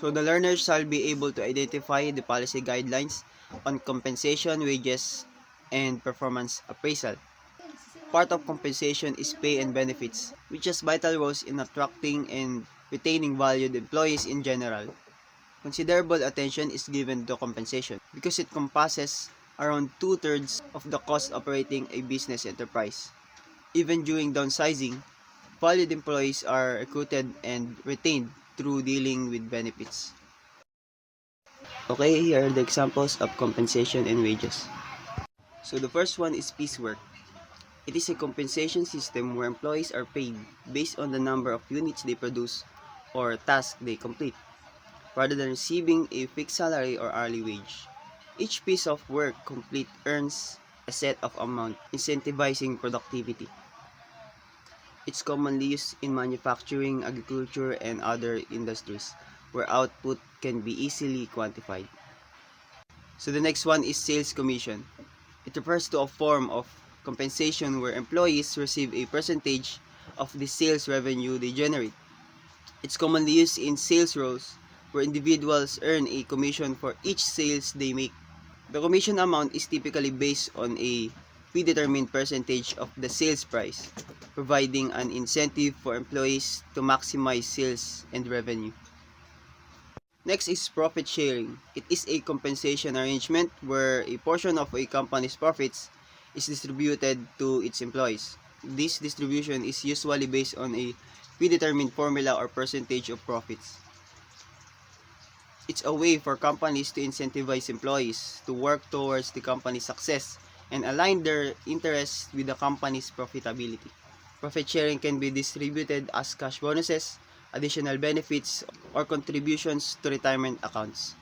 So the learner shall be able to identify the policy guidelines on compensation, wages, and performance appraisal. Part of compensation is pay and benefits, which has vital roles in attracting and retaining valued employees in general. Considerable attention is given to compensation because it compasses around two-thirds of the cost operating a business enterprise. Even during downsizing, valued employees are recruited and retained through dealing with benefits. Okay, here are the examples of compensation and wages. So the first one is piecework. It is a compensation system where employees are paid based on the number of units they produce or tasks they complete, rather than receiving a fixed salary or hourly wage. Each piece of work complete earns a set of amount, incentivizing productivity. It's commonly used in manufacturing, agriculture, and other industries where output can be easily quantified. So the next one is sales commission. It refers to a form of compensation where employees receive a percentage of the sales revenue they generate. It's commonly used in sales roles where individuals earn a commission for each sales they make. The commission amount is typically based on a predetermined percentage of the sales price, providing an incentive for employees to maximize sales and revenue. Next is profit sharing. It is a compensation arrangement where a portion of a company's profits is distributed to its employees. This distribution is usually based on a predetermined formula or percentage of profits. It's a way for companies to incentivize employees to work towards the company's success and align their interests with the company's profitability. Profit sharing can be distributed as cash bonuses, additional benefits, or contributions to retirement accounts.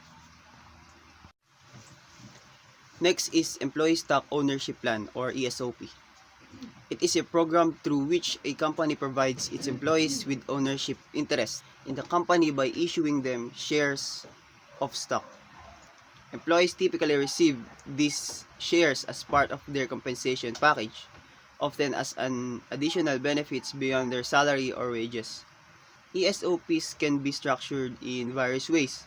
Next is Employee Stock Ownership Plan or ESOP. It is a program through which a company provides its employees with ownership interest in the company by issuing them shares of stock. Employees typically receive these shares as part of their compensation package, often as an additional benefits beyond their salary or wages. ESOPs can be structured in various ways,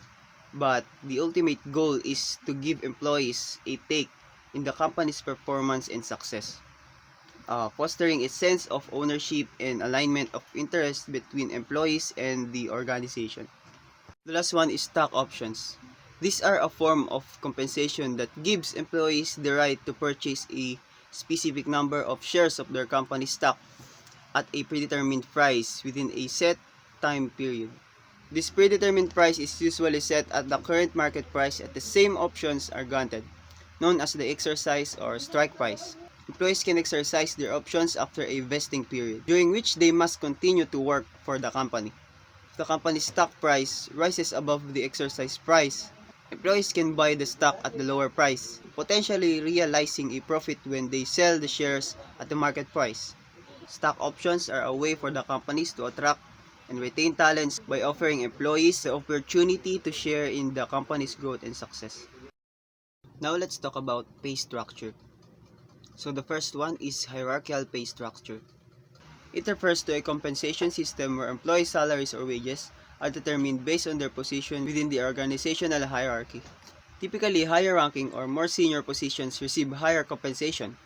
but the ultimate goal is to give employees a take in the company's performance and success, fostering a sense of ownership and alignment of interest between employees and the organization. The last one is stock options. These are a form of compensation that gives employees the right to purchase a specific number of shares of their company stock at a predetermined price within a set time period. This predetermined price is usually set at the current market price at the same options are granted, known as the exercise or strike price. Employees can exercise their options after a vesting period, during which they must continue to work for the company. If the company's stock price rises above the exercise price, employees can buy the stock at the lower price, potentially realizing a profit when they sell the shares at the market price. Stock options are a way for the companies to attract and retain talents by offering employees the opportunity to share in the company's growth and success. Now let's talk about pay structure. So the first one is hierarchical pay structure. It refers to a compensation system where employee salaries or wages are determined based on their position within the organizational hierarchy. Typically, higher ranking or more senior positions receive higher compensation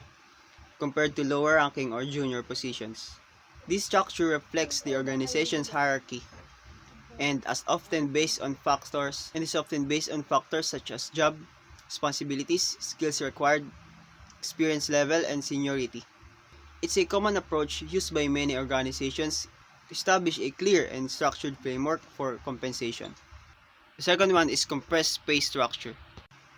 compared to lower ranking or junior positions. This structure reflects the organization's hierarchy and is often based on factors such as job, responsibilities, skills required, experience level, and seniority. It's a common approach used by many organizations to establish a clear and structured framework for compensation. The second one is compressed pay structure.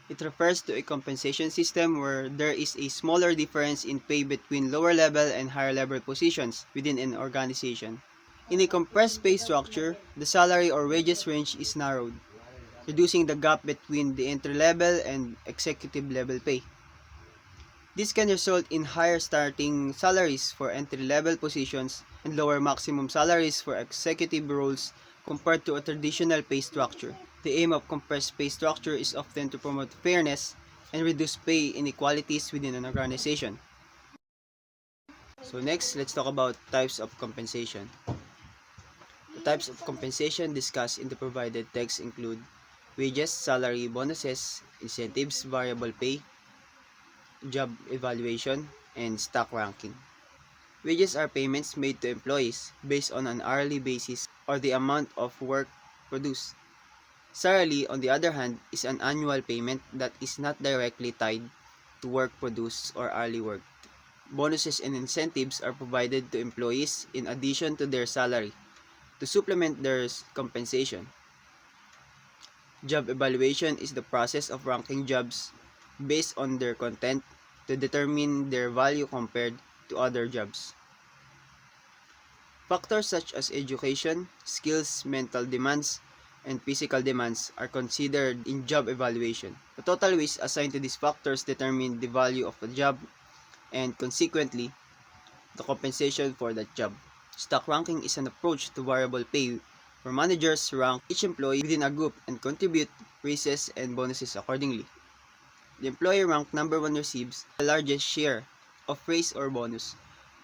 It refers to a compensation system where there is a smaller difference in pay between lower level and higher level positions within an organization. In a compressed pay structure, the salary or wages range is narrowed, reducing the gap between the entry level and executive level pay. This can result in higher starting salaries for entry-level positions and lower maximum salaries for executive roles compared to a traditional pay structure. The aim of compressed pay structure is often to promote fairness and reduce pay inequalities within an organization. So next, let's talk about types of compensation. The types of compensation discussed in the provided text include wages, salary, bonuses, incentives, variable pay, job evaluation, and stock ranking. Wages are payments made to employees based on an hourly basis or the amount of work produced. Salary, on the other hand, is an annual payment that is not directly tied to work produced or hourly work. Bonuses and incentives are provided to employees in addition to their salary to supplement their compensation. Job evaluation is the process of ranking jobs based on their content to determine their value compared to other jobs. Factors such as education, skills, mental demands, and physical demands are considered in job evaluation. The total weights assigned to these factors determine the value of a job and consequently the compensation for that job. Stock ranking is an approach to variable pay where managers rank each employee within a group and contribute raises and bonuses accordingly. The employee ranked number 1 receives the largest share of raise or bonus,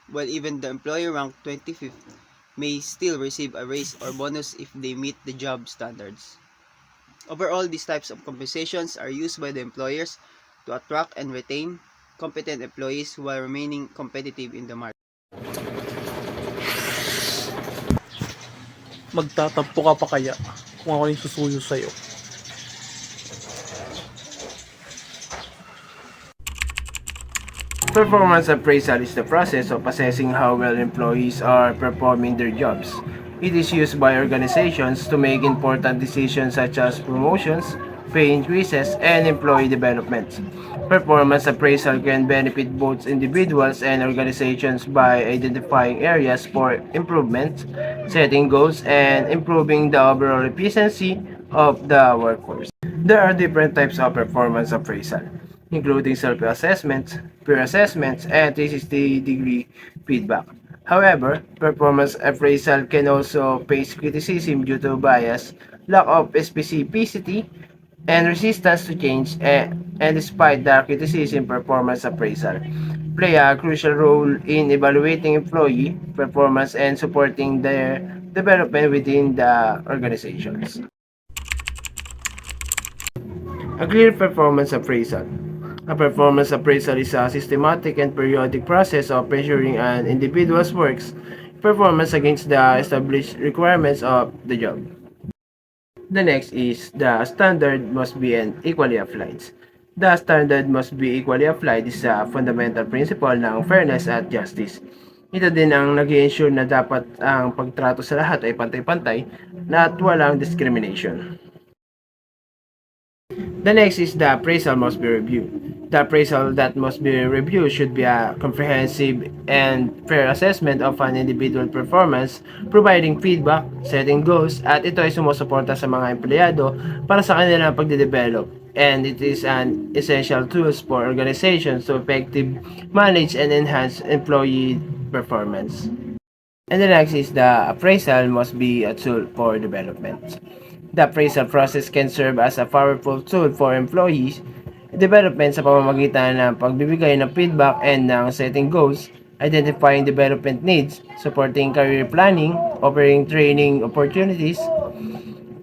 while even the employee ranked 25th may still receive a raise or bonus if they meet the job standards. Overall, these types of compensations are used by the employers to attract and retain competent employees while remaining competitive in the market. Magtatampo ka pa kaya kung ako yung susuyo sa'yo? Performance appraisal is the process of assessing how well employees are performing their jobs. It is used by organizations to make important decisions such as promotions, pay increases, and employee development. Performance appraisal can benefit both individuals and organizations by identifying areas for improvement, setting goals, and improving the overall efficiency of the workforce. There are different types of performance appraisal, including self-assessments, peer assessments, and 360-degree feedback. However, performance appraisal can also face criticism due to bias, lack of specificity, and resistance to change, and despite the criticism, performance appraisal play a crucial role in evaluating employee performance and supporting their development within the organizations. A clear performance appraisal. A performance appraisal is a systematic and periodic process of measuring an individual's works performance against the established requirements of the job. The next is the standard must be equally applied. The standard must be equally applied is a fundamental principle ng fairness at justice. Ito din ang nag-ensure na dapat ang pagtrato sa lahat ay pantay-pantay na at walang discrimination. The next is the appraisal must be reviewed. The appraisal that must be reviewed should be a comprehensive and fair assessment of an individual performance, providing feedback, setting goals, at ito ay sumusuporta sa mga empleyado para sa kanilang pagde-develop. And it is an essential tool for organizations to effectively manage and enhance employee performance. And the next is the appraisal must be a tool for development. The appraisal process can serve as a powerful tool for employees development sa pamamagitan ng pagbibigay ng feedback and ng setting goals, identifying development needs, supporting career planning, offering training opportunities,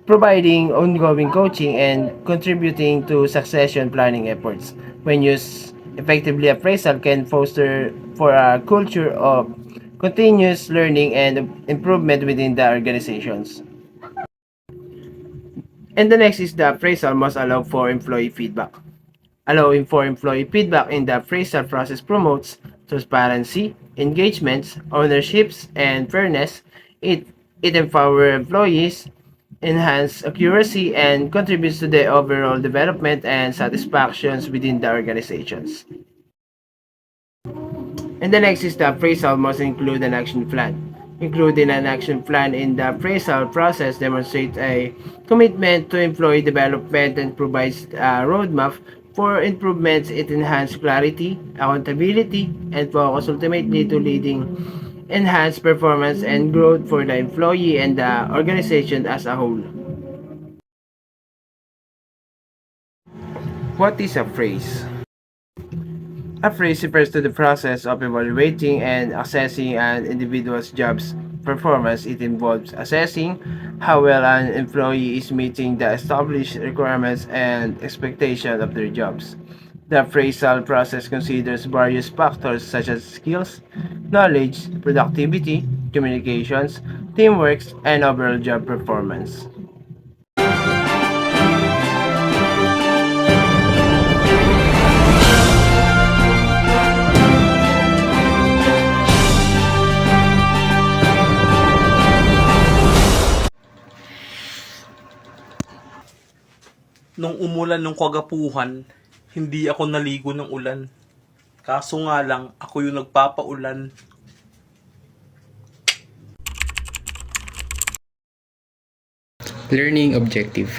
providing ongoing coaching, and contributing to succession planning efforts. When used effectively, appraisal can foster for a culture of continuous learning and improvement within the organizations. And the next is the appraisal must allow for employee feedback. Allowing for employee feedback in the appraisal process promotes transparency, engagements, ownerships, and fairness. It empowers employees, enhances accuracy, and contributes to the overall development and satisfactions within the organizations. And the next is the appraisal must include an action plan. Including an action plan in the appraisal process demonstrates a commitment to employee development and provides a roadmap for improvements. It enhances clarity, accountability, and focus ultimately to leading enhanced performance and growth for the employee and the organization as a whole. What is a phrase? A phrase refers to the process of evaluating and assessing an individual's jobs performance, it involves assessing how well an employee is meeting the established requirements and expectations of their jobs. The appraisal process considers various factors such as skills, knowledge, productivity, communications, teamwork, and overall job performance. Nung umulan nung kagapuhan, hindi ako naligo ng ulan. Kaso nga lang, ako yung nagpapaulan. Learning objective.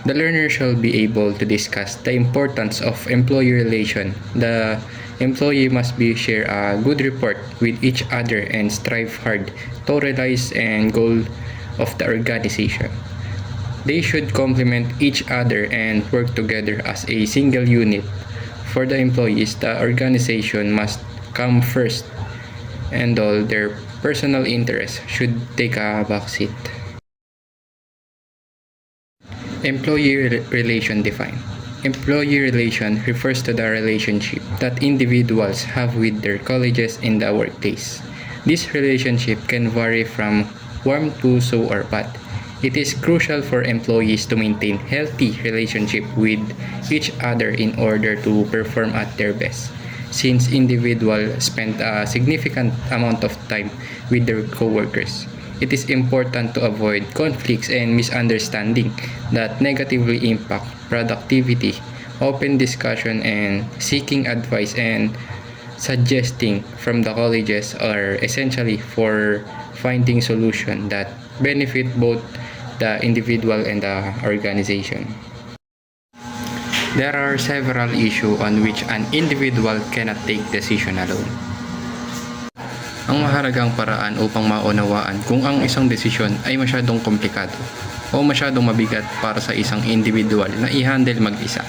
The learner shall be able to discuss the importance of employee relation. The employee must be share a good report with each other and strive hard to realize and goal of the organization. They should complement each other and work together as a single unit. For the employees, the organization must come first and all their personal interests should take a backseat. Employee relation defined. Employee relation refers to the relationship that individuals have with their colleagues in the workplace. This relationship can vary from warm to so or bad. It is crucial for employees to maintain healthy relationship with each other in order to perform at their best. Since individuals spend a significant amount of time with their coworkers, it is important to avoid conflicts and misunderstanding that negatively impact productivity. Open discussion and seeking advice and suggesting from the colleges are essentially for finding solutions that benefit both the individual and the organization. There are several issues on which an individual cannot take decision alone. Ang mahalagang paraan upang maunawaan kung ang isang desisyon ay masyadong komplikado o masyadong mabigat para sa isang individual na i-handle mag-isa.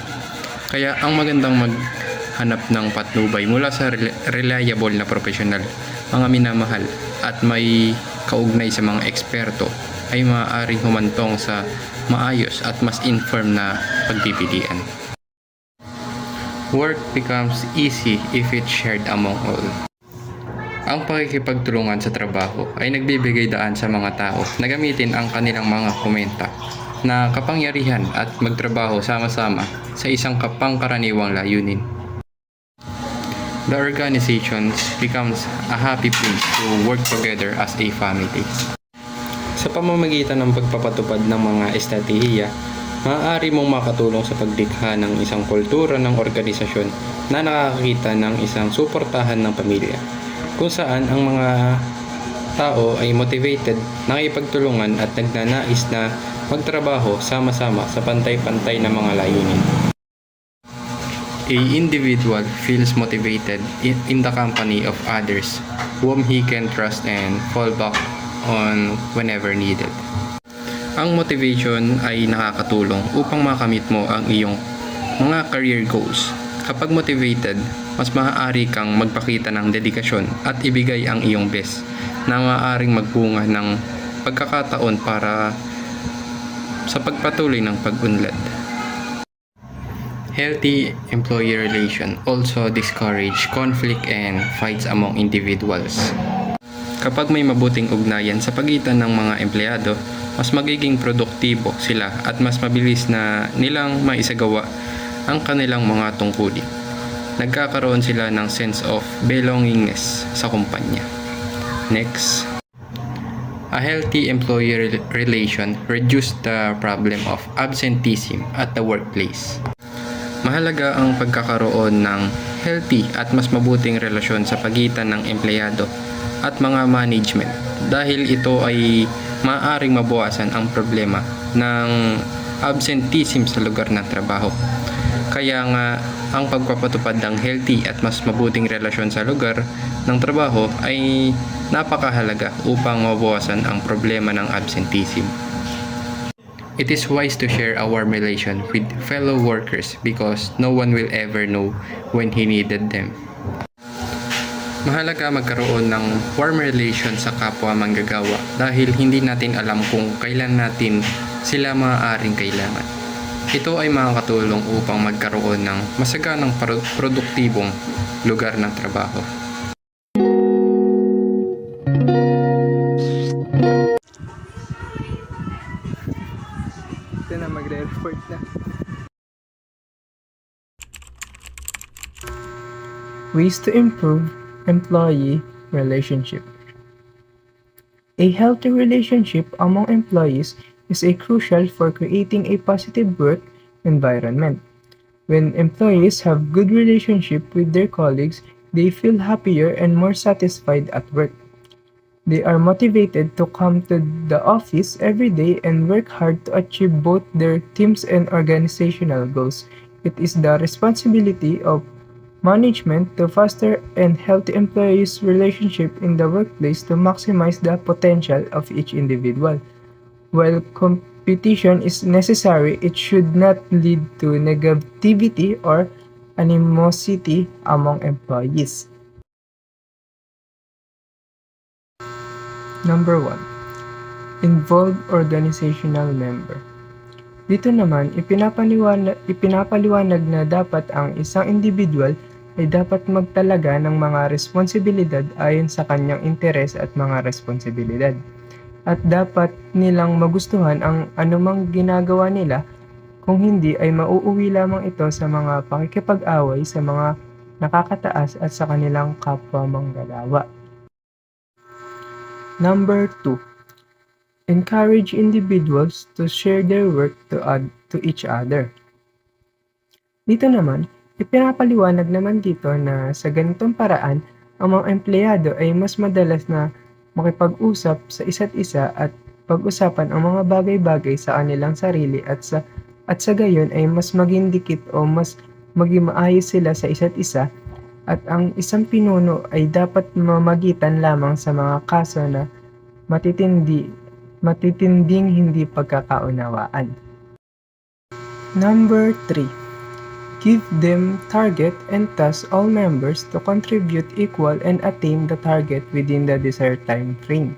Kaya ang magandang maghanap ng patnubay mula sa reliable na profesional, mga minamahal at may kaugnay sa mga eksperto ay maaaring humantong sa maayos at mas informed na pagpipilian. Work becomes easy if it's shared among all. Ang pakikipagtulungan sa trabaho ay nagbibigay daan sa mga tao na gamitin ang kanilang mga komenta na kapangyarihan at magtrabaho sama-sama sa isang kapangkaraniwang layunin. The organization becomes a happy place to work together as a family. Sa pamamagitan ng pagpapatupad ng mga estratehiya, maaari mong makatulong sa paglikha ng isang kultura ng organisasyon na nakakakita ng isang suportahan ng pamilya, kung saan ang mga tao ay motivated, nakipagtulungan at nagnanais na magtrabaho sama-sama sa pantay-pantay na mga layunin. A individual feels motivated in the company of others whom he can trust and fall back on whenever needed. Ang motivation ay nakakatulong upang makamit mo ang iyong mga career goals. Kapag motivated, mas maaari kang magpakita ng dedikasyon at ibigay ang iyong best na maaaring magbunga ng pagkakataon para sa pagpatuloy ng pag-unlad. Healthy employee relation also discourage conflict and fights among individuals. Kapag may mabuting ugnayan sa pagitan ng mga empleyado, mas magiging produktibo sila at mas mabilis na nilang maisagawa ang kanilang mga tungkulin. Nagkakaroon sila ng sense of belongingness sa kumpanya. Next, a healthy employee relation reduces the problem of absenteeism at the workplace. Mahalaga ang pagkakaroon ng healthy at mas mabuting relasyon sa pagitan ng empleyado at mga management dahil ito ay maaaring mabawasan ang problema ng absenteeism sa lugar ng trabaho. Kaya nga, ang pagpapatupad ng healthy at mas mabuting relasyon sa lugar ng trabaho ay napakahalaga upang mabawasan ang problema ng absenteeism. It is wise to share a warm relation with fellow workers because no one will ever know when he needed them. Mahalaga magkaroon ng warm relation sa kapwa manggagawa dahil hindi natin alam kung kailan natin sila maaaring kailangan. Ito ay makakatulong upang magkaroon ng masaganang produktibong lugar ng trabaho. Ito na, magre-report na. Ways to improve employee relationship. A healthy relationship among employees is crucial for creating a positive work environment. When employees have good relationship with their colleagues, they feel happier and more satisfied at work. They are motivated to come to the office every day and work hard to achieve both their teams and organizational goals. It is the responsibility of management to foster and healthy employees' relationship in the workplace to maximize the potential of each individual. While competition is necessary, it should not lead to negativity or animosity among employees. Number 1. Involve organizational member. Dito naman, ipinapaliwanag na dapat ang isang individual ay dapat magtalaga ng mga responsibilidad ayon sa kanyang interes at mga responsibilidad. At dapat nilang magustuhan ang anumang ginagawa nila, kung hindi ay mauuwi lamang ito sa mga pakikipag-away sa mga nakakataas at sa kanilang kapwa manggagawa. Number 2. Encourage individuals to share their work to each other. Dito naman, ipinapaliwanag naman dito na sa ganitong paraan, ang mga empleyado ay mas madalas na makipag-usap sa isa't isa at pag-usapan ang mga bagay-bagay sa kanilang sarili at sa gayon ay mas maging dikit o mas maging maayos sila sa isa't isa at ang isang pinuno ay dapat mamagitan lamang sa mga kaso na matitinding hindi pagkakaunawaan. Number 3. Give them target and task all members to contribute equal and attain the target within the desired time frame.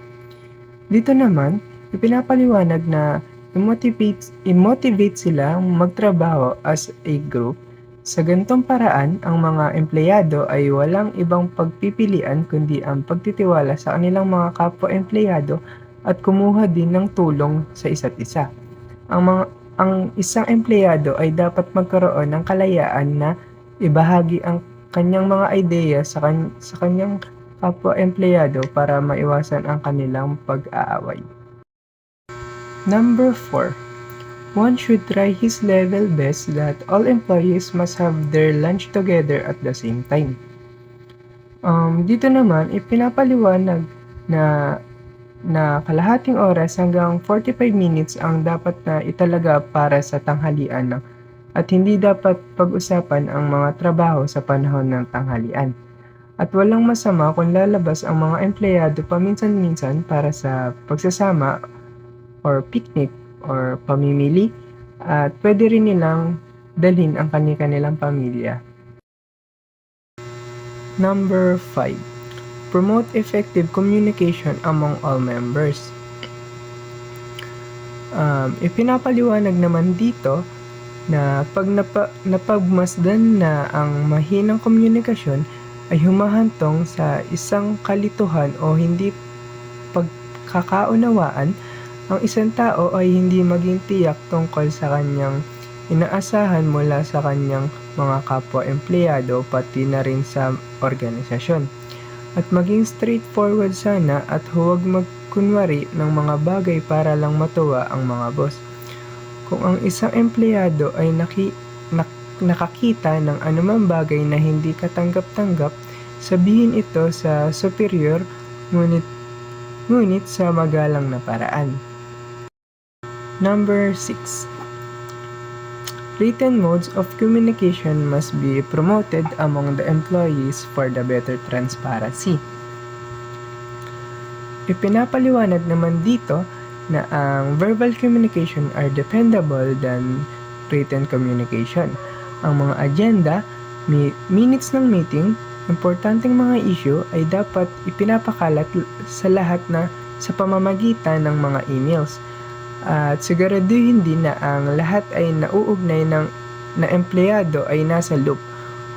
Dito naman, ipinapaliwanag na i-motivate sila magtrabaho as a group. Sa ganitong paraan, ang mga empleyado ay walang ibang pagpipilian kundi ang pagtitiwala sa kanilang mga kapwa-empleyado at kumuha din ng tulong sa isa't isa. Ang isang empleyado ay dapat magkaroon ng kalayaan na ibahagi ang kanyang mga ideya sa kanyang kapwa-empleyado para maiwasan ang kanilang pag-aaway. Number 4. One should try his level best that all employees must have their lunch together at the same time. Dito naman, ipinapaliwanag na kalahating oras hanggang 45 minutes ang dapat na italaga para sa tanghalian at hindi dapat pag-usapan ang mga trabaho sa panahon ng tanghalian. At walang masama kung lalabas ang mga empleyado paminsan-minsan para sa pagsasama or picnic or pamimili at pwede rin nilang dalhin ang kanilang pamilya. Number 5. Promote effective communication among all members. Ipinapaliwanag naman dito na pag napagmasdan na ang mahinang komunikasyon ay humahantong sa isang kalituhan o hindi pagkakaunawaan, ang isang tao ay hindi maging tiyak tungkol sa kanyang inaasahan mula sa kanyang mga kapwa-empleyado pati na rin sa organisasyon. At maging straightforward sana at huwag magkunwari ng mga bagay para lang matuwa ang mga boss. Kung ang isang empleyado ay nakakita ng anumang bagay na hindi katanggap-tanggap, sabihin ito sa superior ngunit sa magalang na paraan. Number 6. Written modes of communication must be promoted among the employees for the better transparency. Ipinapaliwanag naman dito na ang verbal communication are dependable than written communication. Ang mga agenda, minutes ng meeting, importanteng mga issue ay dapat ipinapakalat sa lahat sa pamamagitan ng mga emails. At siguraduhin din na ang lahat ay nauugnay na empleyado ay nasa loop.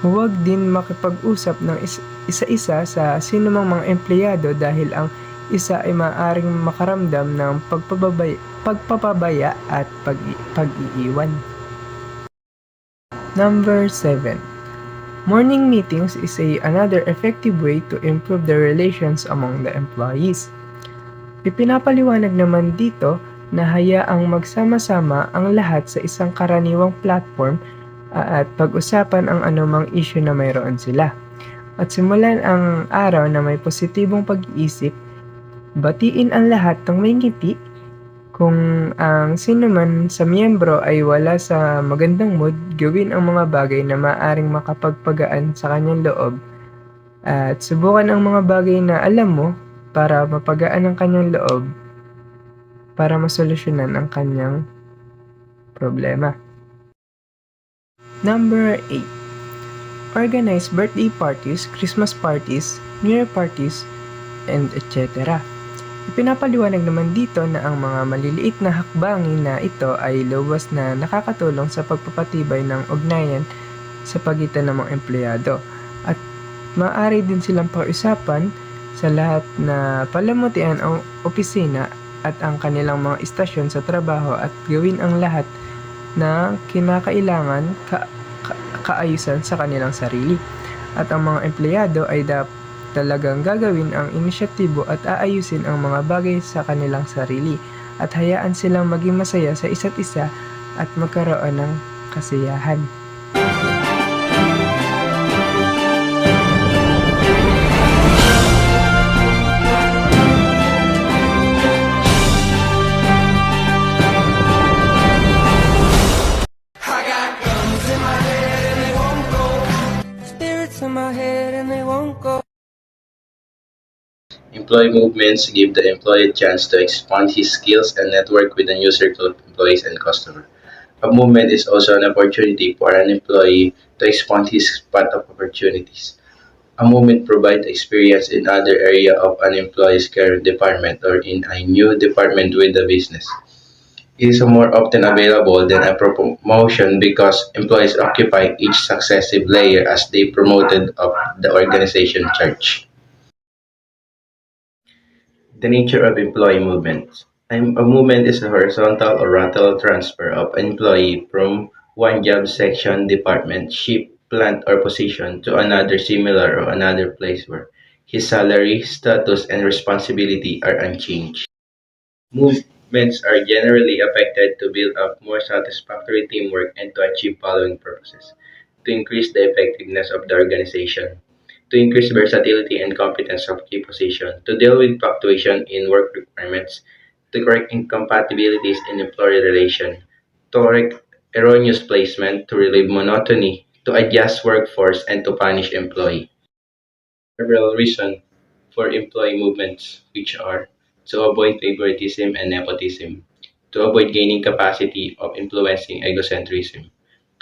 Huwag din makipag-usap ng isa-isa sa sinumang mga empleyado dahil ang isa ay maaaring makaramdam ng pagpapabaya at pag-iiwan. Number 7. Morning meetings is another effective way to improve the relations among the employees. Ipinapaliwanag naman dito na hayaang magsama-sama ang lahat sa isang karaniwang platform at pag-usapan ang anumang issue na mayroon sila. At simulan ang araw na may positibong pag-iisip, batiin ang lahat ng may ngiti. Kung ang sino man sa miyembro ay wala sa magandang mood, gawin ang mga bagay na maaaring makapagpagaan sa kanyang loob at subukan ang mga bagay na alam mo para mapagaan ang kanyang loob para masolusyonan ang kanyang problema. Number 8. Organize birthday parties, Christmas parties, New Year parties, and etc. Ipinapaliwanag naman dito na ang mga maliliit na hakbangin na ito ay lubos na nakakatulong sa pagpapatibay ng ugnayan sa pagitan ng mga empleyado. At maaari din silang pag-usapan sa lahat na palamutian ang opisina at ang kanilang mga istasyon sa trabaho at gawin ang lahat na kinakailangan kaayusan sa kanilang sarili. At ang mga empleyado ay talagang gagawin ang inisyatibo at aayusin ang mga bagay sa kanilang sarili at hayaan silang maging masaya sa isa't isa at magkaroon ng kasiyahan. Employee movements give the employee a chance to expand his skills and network with a new circle of employees and customers. A movement is also an opportunity for an employee to expand his path of opportunities. A movement provides experience in other area of an employee's current department or in a new department with the business. It is more often available than a promotion because employees occupy each successive layer as they promoted up the organization chart. The nature of employee movements. A movement is a horizontal or lateral transfer of an employee from one job section, department, ship, plant, or position to another similar or another place where his salary, status, and responsibility are unchanged. Movements are generally affected to build up more satisfactory teamwork and to achieve following purposes: to increase the effectiveness of the organization, to increase versatility and competence of key position, to deal with fluctuation in work requirements, to correct incompatibilities in employee relation, to correct erroneous placement, to relieve monotony, to adjust workforce, and to punish employee. Several reasons for employee movements, which are to avoid favoritism and nepotism, to avoid gaining capacity of influencing egocentrism,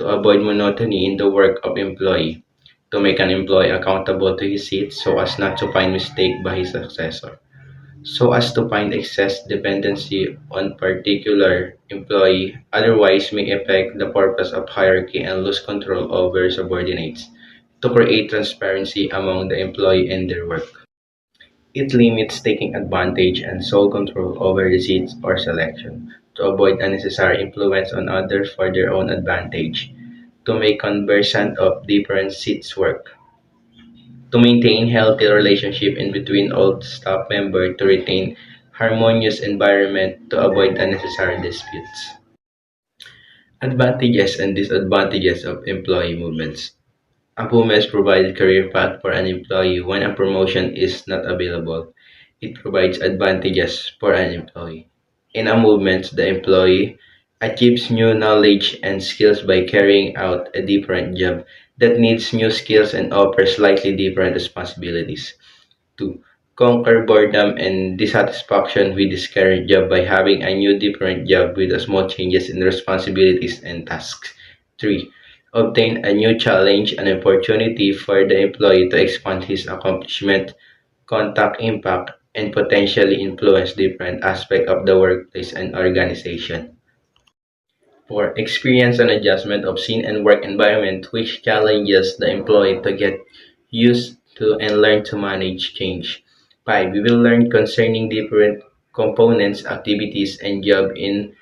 to avoid monotony in the work of employee, to make an employee accountable to his seat so as not to find mistake by his successor, so as to find excess dependency on particular employee, otherwise may affect the purpose of hierarchy and lose control over subordinates, to create transparency among the employee and their work. It limits taking advantage and sole control over the seats or selection, to avoid unnecessary influence on others for their own advantage, to make conversant of different seats work, to maintain healthy relationship in between all staff members, to retain harmonious environment, to avoid unnecessary disputes. Advantages and disadvantages of employee movements. A movement provides career path for an employee when a promotion is not available. It provides advantages for an employee. In a movement, the employee achieves new knowledge and skills by carrying out a different job that needs new skills and offers slightly different responsibilities. 2. Conquer boredom and dissatisfaction with his current job by having a new different job with small changes in responsibilities and tasks. 3. obtain a new challenge, an opportunity for the employee to expand his accomplishment, contact impact, and potentially influence different aspects of the workplace and organization. 4. Experience an adjustment of scene and work environment which challenges the employee to get used to and learn to manage change. 5. We will learn concerning different components, activities, and job in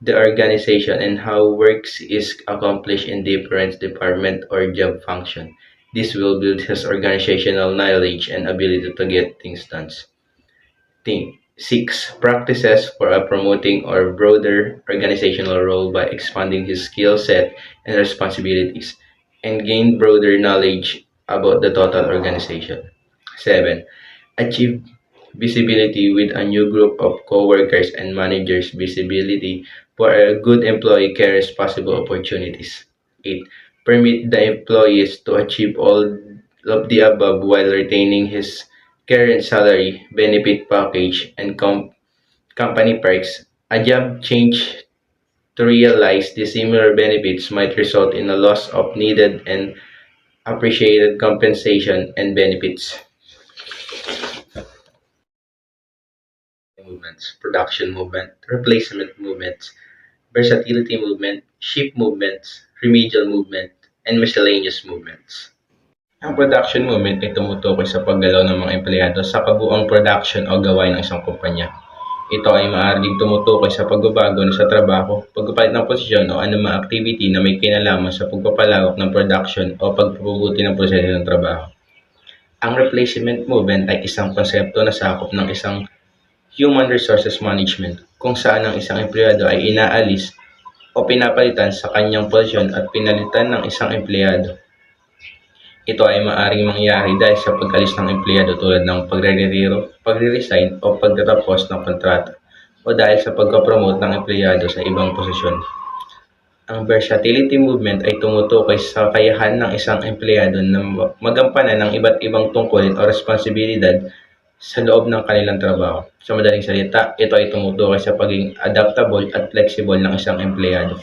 the organization and how works is accomplished in different department or job function. This will build his organizational knowledge and ability to get things done. 6. Practices for a promoting or broader organizational role by expanding his skill set and responsibilities and gain broader knowledge about the total organization. 7. Achieve visibility with a new group of coworkers and managers visibility for a good employee carries possible opportunities. 8. Permit the employees to achieve all of the above while retaining his current salary, benefit package, and company perks. A job change to realize the similar benefits might result in a loss of needed and appreciated compensation and benefits. Movements, production movement, replacement movements, versatility movement, shift movements, remedial movement, and miscellaneous movements. Ang production movement ay tumutukoy sa paggalaw ng mga empleyado sa kabuuang production o gawain ng isang kumpanya. Ito ay maaaring tumutukoy sa pagbabago sa trabaho, pagpapalit ng posisyon o anumang activity na may kinalaman sa pagpapalawak ng production o pagpapabuti ng proseso ng trabaho. Ang replacement movement ay isang konsepto na sakop ng isang human resources management kung saan ang isang empleyado ay inaalis o pinapalitan sa kanyang posisyon at pinalitan ng isang empleyado. Ito ay maaaring mangyari dahil sa pag-alis ng empleyado tulad ng pagre-retiro, pagre-resign o pagtatapos ng kontrata o dahil sa pagka-promote ng empleyado sa ibang posisyon. Ang versatility movement ay tumutukoy sa kakayahan ng isang empleyado na magampanan ng iba't ibang tungkulin o responsibilidad sa loob ng kanilang trabaho. Sa madaling salita, ito ay tumutukoy sa pagiging adaptable at flexible ng isang empleyado.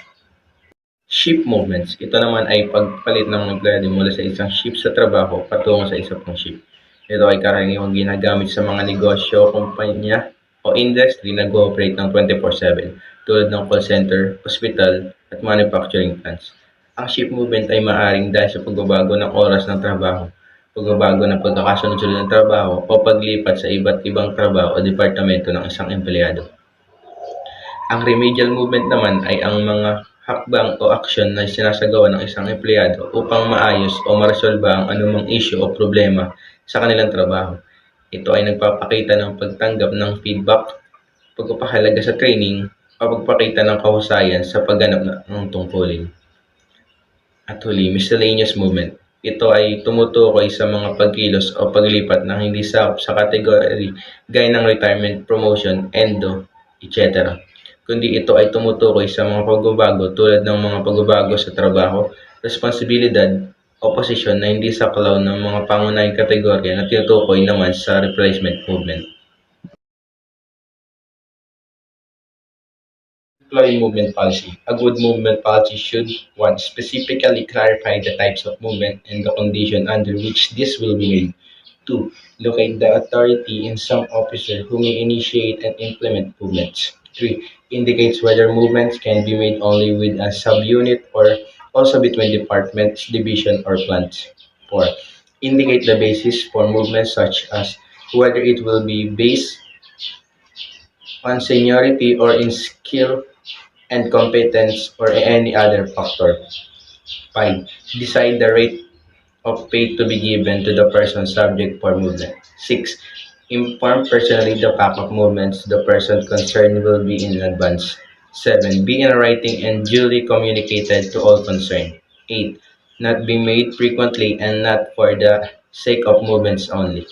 Shift movements. Ito naman ay pagpalit ng empleyado mula sa isang shift sa trabaho patungo sa isa pang shift. Ito ay karaniwang ginagamit sa mga negosyo, kumpanya o industry na go-operate ng 24/7 tulad ng call center, hospital at manufacturing plants. Ang shift movement ay maaaring dahil sa pagbabago ng oras ng trabaho, pagbabago ng pagkakasunod-sunod ng trabaho o paglipat sa iba't ibang trabaho o departamento ng isang empleyado. Ang remedial movement naman ay ang mga hakbang o aksyon na sinasagawa ng isang empleyado upang maayos o maresolba ang anumang issue o problema sa kanilang trabaho. Ito ay nagpapakita ng pagtanggap ng feedback, pagpapahalaga sa training, o pagpakita ng kahusayan sa pagganap ng tungkulin. At huli, miscellaneous movement. Ito ay tumutukoy sa mga pagkilos o paglipat na hindi sakop sa kategory gaya ng retirement, promotion, endo, etc. Kundi ito ay tumutukoy sa mga pagbabago tulad ng mga pagbabago sa trabaho, responsibilidad o posisyon na hindi saklaw ng mga pangunahing kategorya na tinutukoy naman sa replacement movement. Employee movement policy. A good movement policy should 1. Specifically clarify the types of movement and the condition under which this will be made. 2. Locate the authority in some officer who may initiate and implement movements. 3. Indicates whether movements can be made only with a subunit or also between departments, division, or plants. 4. Indicate the basis for movements such as whether it will be based on seniority or in skill and competence or any other factor. 5. Decide the rate of pay to be given to the person subject for movement. 6. Inform personally the pack of movements the person concerned will be in advance. 7. Be in writing and duly communicated to all concerned. 8. Not be made frequently and not for the sake of movements only.